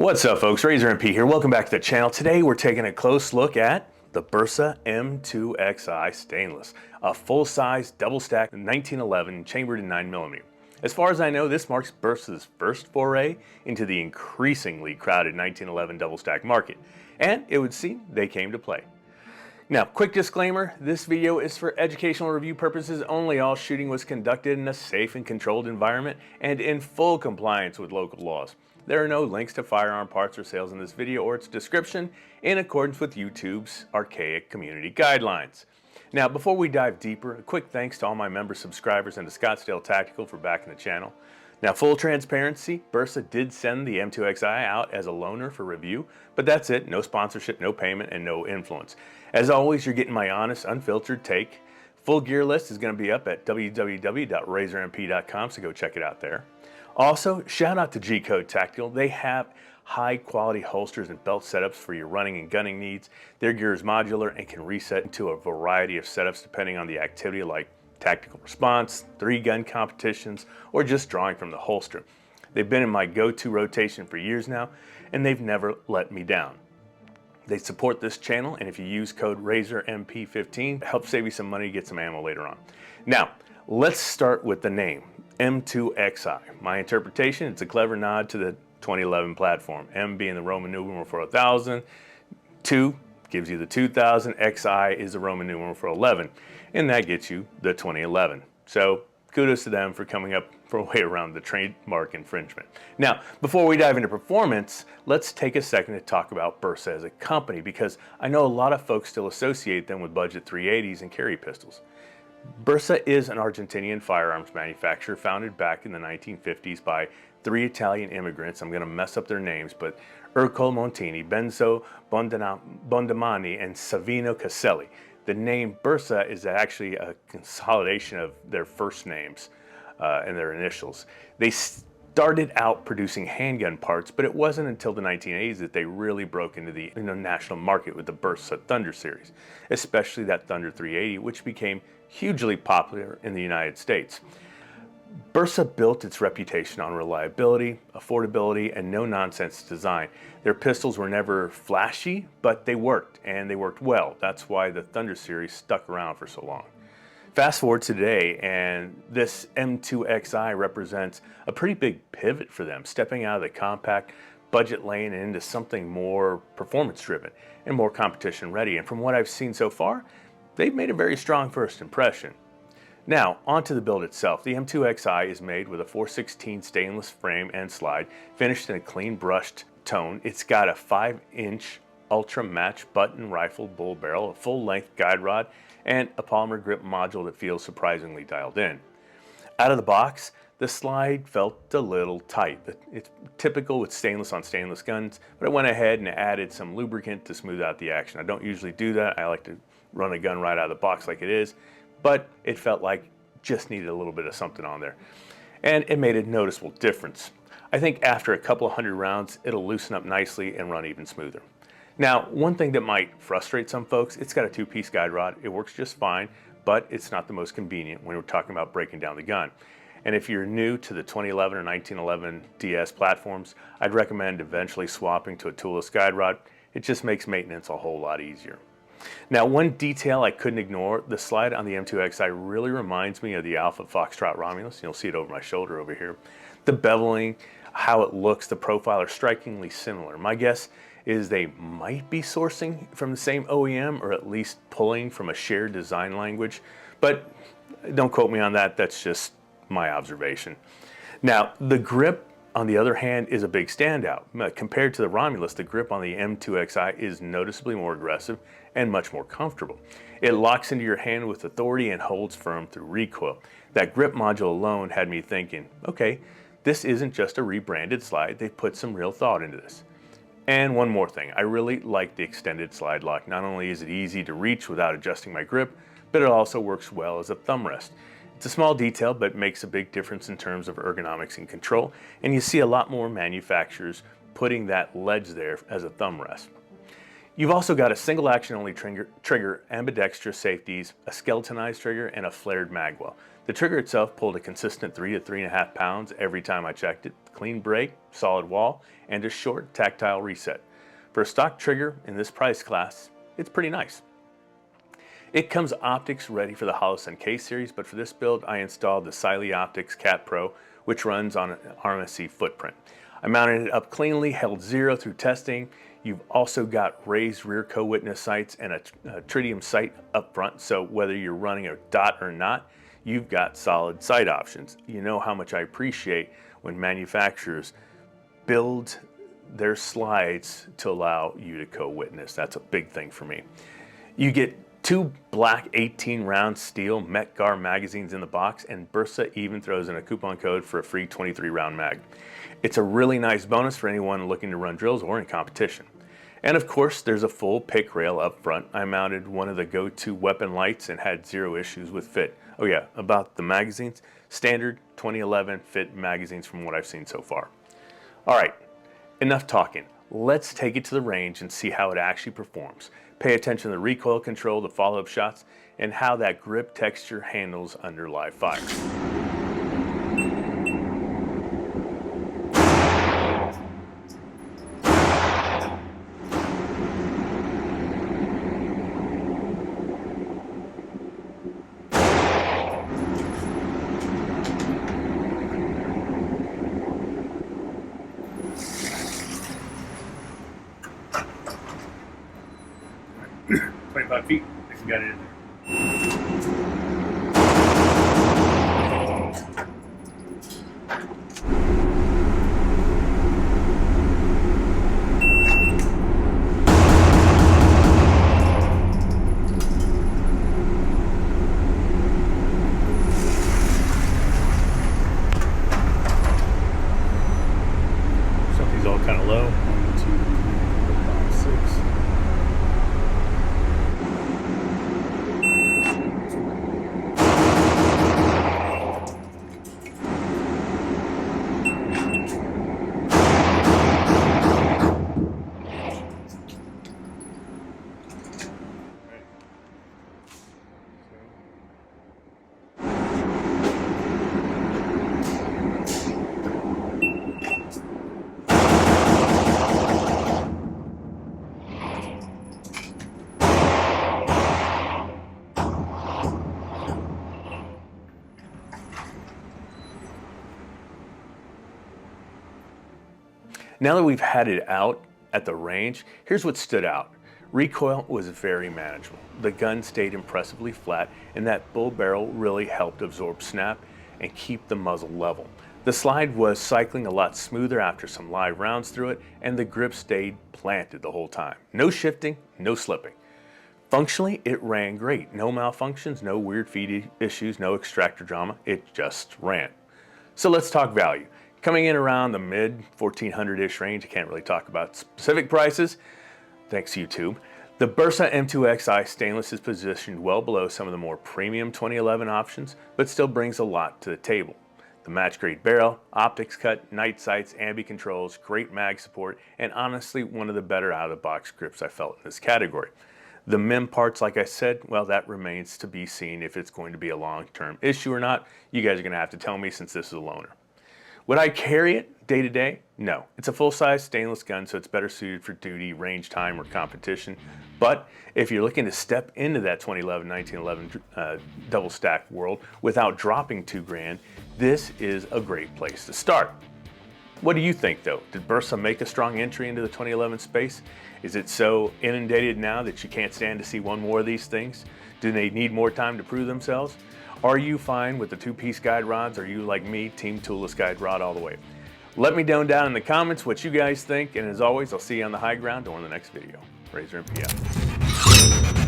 What's up folks, Razor MP here. Welcome back to the channel. Today we're taking a close look at the Bersa M2Xi Stainless, a full-size double-stack 1911 chambered in 9mm. As far as I know, this marks Bersa's first foray into the increasingly crowded 1911 double-stack market, and it would seem they came to play. Now, quick disclaimer, this video is for educational review purposes only. All shooting was conducted in a safe and controlled environment and in full compliance with local laws. There are no links to firearm parts or sales in this video or its description in accordance with YouTube's archaic community guidelines. Now, before we dive deeper, a quick thanks to all my member subscribers and to Scottsdale Tactical for backing the channel. Now, full transparency, Bersa did send the M2Xi out as a loaner for review, but that's it. No sponsorship, no payment, and no influence. As always, you're getting my honest, unfiltered take. Full gear list is going to be up at www.razormp.com, so go check it out there. Also, shout out to G-Code Tactical. They have high quality holsters and belt setups for your running and gunning needs. Their gear is modular and can reset into a variety of setups depending on the activity, like tactical response, 3-gun competitions, or just drawing from the holster. They've been in my go-to rotation for years now, and they've never let me down. They support this channel, and if you use code RazorMP15, help save you some money to get some ammo later on. Now, let's start with the name, M2Xi. My interpretation, it's a clever nod to the 2011 platform. M being the Roman numeral for 1000, 2 gives you the 2000, XI is the Roman numeral for 11, and that gets you the 2011. So kudos to them for coming up for a way around the trademark infringement. Now, before we dive into performance, let's take a second to talk about Bersa as a company, because I know a lot of folks still associate them with budget 380s and carry pistols. Bersa is an Argentinian firearms manufacturer founded back in the 1950s by 3 Italian immigrants. I'm going to mess up their names, but Ercole Montini, Benzo Bondamani, and Savino Caselli. The name Bersa is actually a consolidation of their first names and their initials. They started out producing handgun parts, but it wasn't until the 1980s that they really broke into the national market with the Bersa Thunder series, especially that Thunder 380, which became hugely popular in the United States. Bersa built its reputation on reliability, affordability, and no-nonsense design. Their pistols were never flashy, but they worked, and they worked well. That's why the Thunder series stuck around for so long. Fast forward to today, and this M2Xi represents a pretty big pivot for them, stepping out of the compact budget lane and into something more performance-driven and more competition-ready. And from what I've seen so far, they've made a very strong first impression. Now, onto the build itself. The M2Xi is made with a 416 stainless frame and slide, finished in a clean brushed tone. It's got a 5-inch ultra match button rifle bull barrel, a full-length guide rod, and a polymer grip module that feels surprisingly dialed in. Out of the box, the slide felt a little tight. It's typical with stainless on stainless guns, but I went ahead and added some lubricant to smooth out the action. I don't usually do that. I like to run a gun right out of the box like it is, but it felt like just needed a little bit of something on there. And it made a noticeable difference. I think after a couple of hundred rounds, it'll loosen up nicely and run even smoother. Now, one thing that might frustrate some folks, it's got a 2-piece guide rod. It works just fine, but it's not the most convenient when we're talking about breaking down the gun. And if you're new to the 2011 or 1911 DS platforms, I'd recommend eventually swapping to a toolless guide rod. It just makes maintenance a whole lot easier. Now, one detail I couldn't ignore, the slide on the M2Xi really reminds me of the Alpha Foxtrot Romulus. You'll see it over my shoulder over here. The beveling, how it looks, the profile are strikingly similar. My guess is they might be sourcing from the same OEM, or at least pulling from a shared design language, but don't quote me on that. That's just my observation. Now, the grip, on the other hand, is a big standout. Compared to the Romulus, the grip on the M2Xi is noticeably more aggressive and much more comfortable. It locks into your hand with authority and holds firm through recoil. That grip module alone had me thinking, okay, this isn't just a rebranded slide. They put some real thought into this. And one more thing, I really like the extended slide lock. Not only is it easy to reach without adjusting my grip, but it also works well as a thumb rest. It's a small detail, but makes a big difference in terms of ergonomics and control, and you see a lot more manufacturers putting that ledge there as a thumb rest. You've also got a single action only trigger, ambidextrous safeties, a skeletonized trigger, and a flared magwell. The trigger itself pulled a consistent 3 to 3.5 pounds every time I checked it. Clean brake, solid wall, and a short tactile reset. For a stock trigger in this price class, it's pretty nice. It comes optics ready for the Holosun K series, but for this build I installed the Siley Optics Cat Pro, which runs on an RMSC footprint. I mounted it up cleanly, held 0 through testing. You've also got raised rear co-witness sights and a tritium sight up front, so whether you're running a dot or not, you've got solid sight options. You know how much I appreciate when manufacturers build their slides to allow you to co-witness. That's a big thing for me. You get 2 black 18 round steel Metgar magazines in the box, and Bersa even throws in a coupon code for a free 23 round mag. It's a really nice bonus for anyone looking to run drills or in competition. And of course, there's a full pick rail up front. I mounted one of the go-to weapon lights and had 0 issues with fit. Oh yeah, about the magazines, standard 2011 fit magazines from what I've seen so far. All right, enough talking. Let's take it to the range and see how it actually performs. Pay attention to the recoil control, the follow-up shots, and how that grip texture handles under live fire. "25 feet, I think we got it in there." Something's all kind of low. 1, 2, 3, 4, 5, 6. Now that we've had it out at the range, here's what stood out. Recoil was very manageable. The gun stayed impressively flat, and that bull barrel really helped absorb snap and keep the muzzle level. The slide was cycling a lot smoother after some live rounds through it, and the grip stayed planted the whole time. No shifting, no slipping. Functionally, it ran great. No malfunctions, no weird feed issues, no extractor drama. It just ran. So let's talk value. Coming in around the mid 1400-ish range, I can't really talk about specific prices, thanks YouTube. The Bersa M2Xi Stainless is positioned well below some of the more premium 2011 options, but still brings a lot to the table. The match grade barrel, optics cut, night sights, ambi controls, great mag support, and honestly one of the better out-of-the-box grips I felt in this category. The MIM parts, like I said, well, that remains to be seen if it's going to be a long-term issue or not. You guys are going to have to tell me since this is a loaner. Would I carry it day to day? No. It's a full-size stainless gun, so it's better suited for duty, range time, or competition. But if you're looking to step into that 2011, 1911 double stack world without dropping $2,000, this is a great place to start. What do you think though? Did Bersa make a strong entry into the 2011 space? Is it so inundated now that you can't stand to see one more of these things? Do they need more time to prove themselves? Are you fine with the 2-piece guide rods? Are you like me, team toolless guide rod all the way? Let me know down in the comments what you guys think, and as always, I'll see you on the high ground or in the next video. Razor MP out.